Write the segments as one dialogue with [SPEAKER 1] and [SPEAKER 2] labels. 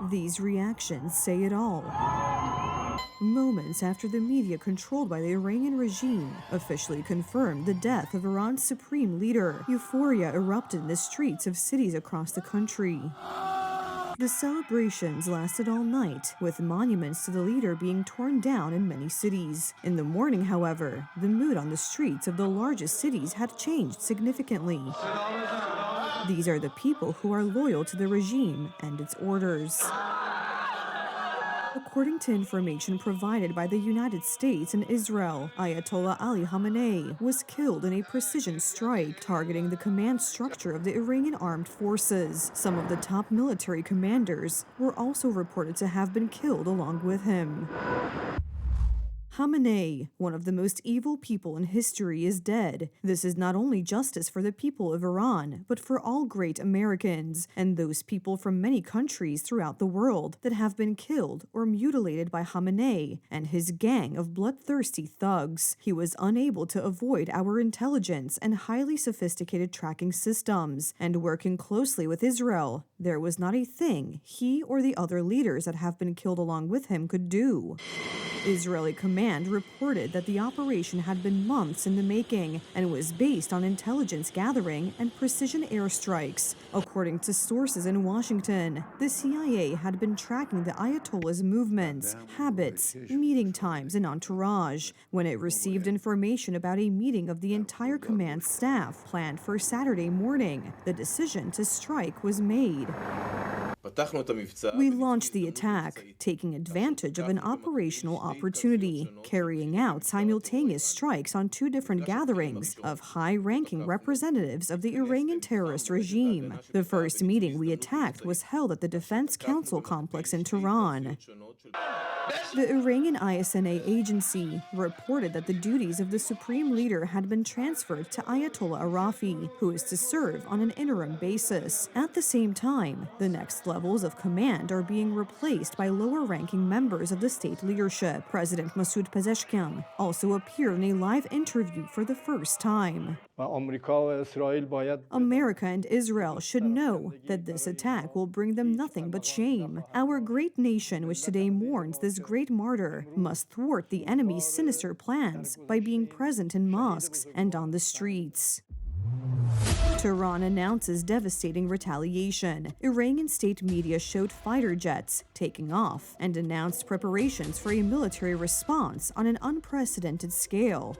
[SPEAKER 1] These reactions say it all. Moments after the media controlled by the Iranian regime officially confirmed the death of Iran's supreme leader, euphoria erupted in the streets of cities across the country. The celebrations lasted all night, with monuments to the leader being torn down in many cities. In the morning, however, the mood on the streets of the largest cities had changed significantly. These are the people who are loyal to the regime and its orders. According to information provided by the United States and Israel, Ayatollah Ali Khamenei was killed in a precision strike targeting the command structure of the Iranian armed forces. Some of the top military commanders were also reported to have been killed along with him. Khamenei, one of the most evil people in history, is dead. This is not only justice for the people of Iran, but for all great Americans and those people from many countries throughout the world that have been killed or mutilated by Khamenei and his gang of bloodthirsty thugs. He was unable to avoid our intelligence and highly sophisticated tracking systems, and working closely with Israel, there was not a thing he or the other leaders that have been killed along with him could do. Israeli command reported that the operation had been months in the making and was based on intelligence gathering and precision airstrikes. According to sources in Washington, the CIA had been tracking the Ayatollah's movements, habits, meeting times, and entourage. When it received information about a meeting of the entire command staff planned for Saturday morning, the decision to strike was made. We launched the attack, taking advantage of an operational opportunity, carrying out simultaneous strikes on two different gatherings of high-ranking representatives of the Iranian terrorist regime. The first meeting we attacked was held at the Defense Council complex in Tehran. The Iranian ISNA agency reported that the duties of the supreme leader had been transferred to Ayatollah Arafi, who is to serve on an interim basis. At the same time, the next levels of command are being replaced by lower-ranking members of the state leadership. President Masoud Pezeshkian also appeared in a live interview for the first time. America and Israel should know that this attack will bring them nothing but shame. Our great nation, which today mourns this great martyr, must thwart the enemy's sinister plans by being present in mosques and on the streets. Tehran announces devastating retaliation. Iranian state media showed fighter jets taking off and announced preparations for a military response on an unprecedented scale.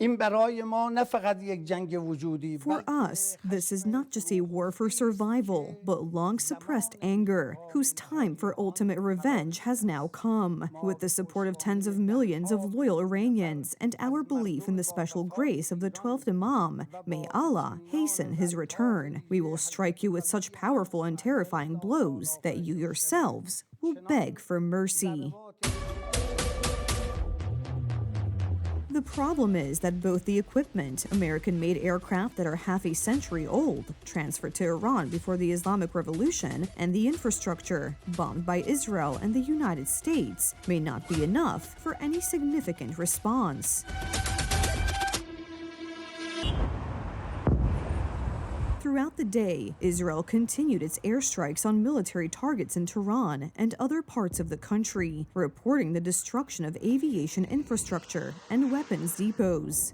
[SPEAKER 1] For us, this is not just a war for survival, but long-suppressed anger, whose time for ultimate revenge has now come. With the support of tens of millions of loyal Iranians and our belief in the special grace of the 12th Imam, may Allah hasten his return. We will strike you with such powerful and terrifying blows that you yourselves will beg for mercy. The problem is that both the equipment, American-made aircraft that are half a century old, transferred to Iran before the Islamic Revolution, and the infrastructure, bombed by Israel and the United States, may not be enough for any significant response. Throughout the day, Israel continued its airstrikes on military targets in Tehran and other parts of the country, reporting the destruction of aviation infrastructure and weapons depots.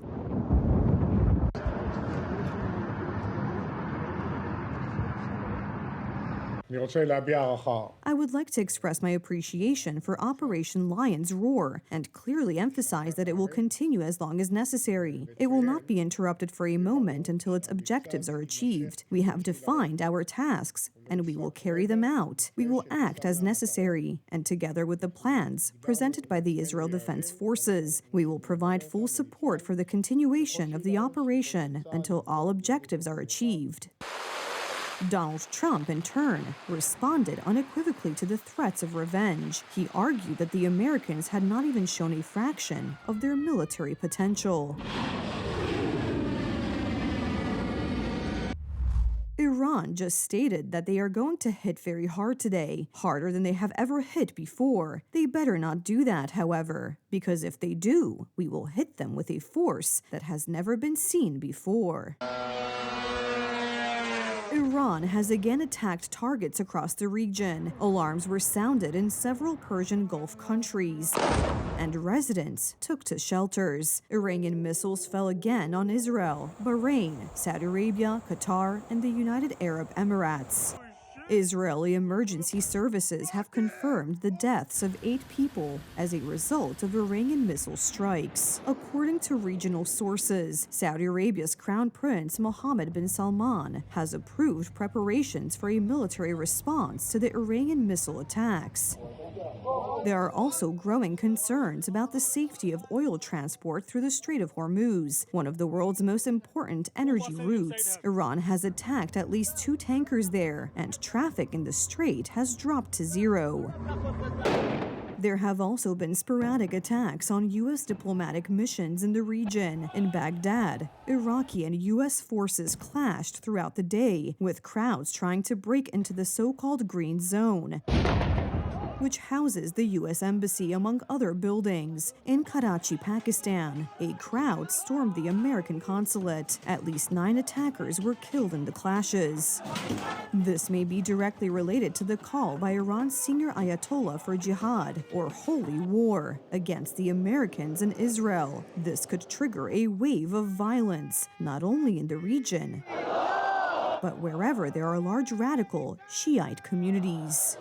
[SPEAKER 1] I would like to express my appreciation for Operation Lion's Roar and clearly emphasize that it will continue as long as necessary. It will not be interrupted for a moment until its objectives are achieved. We have defined our tasks, and we will carry them out. We will act as necessary, and together with the plans presented by the Israel Defense Forces, we will provide full support for the continuation of the operation until all objectives are achieved. Donald Trump, in turn, responded unequivocally to the threats of revenge. He argued that the Americans had not even shown a fraction of their military potential. Iran just stated that they are going to hit very hard today, harder than they have ever hit before. They better not do that, however, because if they do, we will hit them with a force that has never been seen before. Iran has again attacked targets across the region. Alarms were sounded in several Persian Gulf countries, and residents took to shelters. Iranian missiles fell again on Israel, Bahrain, Saudi Arabia, Qatar, and the United Arab Emirates. Israeli emergency services have confirmed the deaths of 8 people as a result of Iranian missile strikes. According to regional sources, Saudi Arabia's Crown Prince Mohammed bin Salman has approved preparations for a military response to the Iranian missile attacks. There are also growing concerns about the safety of oil transport through the Strait of Hormuz, one of the world's most important energy routes. Iran has attacked at least 2 tankers there, and traffic in the strait has dropped to 0. There have also been sporadic attacks on U.S. diplomatic missions in the region. In Baghdad, Iraqi and U.S. forces clashed throughout the day, with crowds trying to break into the so-called Green Zone, which houses the U.S. Embassy, among other buildings. In Karachi, Pakistan, a crowd stormed the American consulate. At least 9 attackers were killed in the clashes. This may be directly related to the call by Iran's senior Ayatollah for jihad, or holy war, against the Americans and Israel. This could trigger a wave of violence, not only in the region, but wherever there are large radical Shiite communities.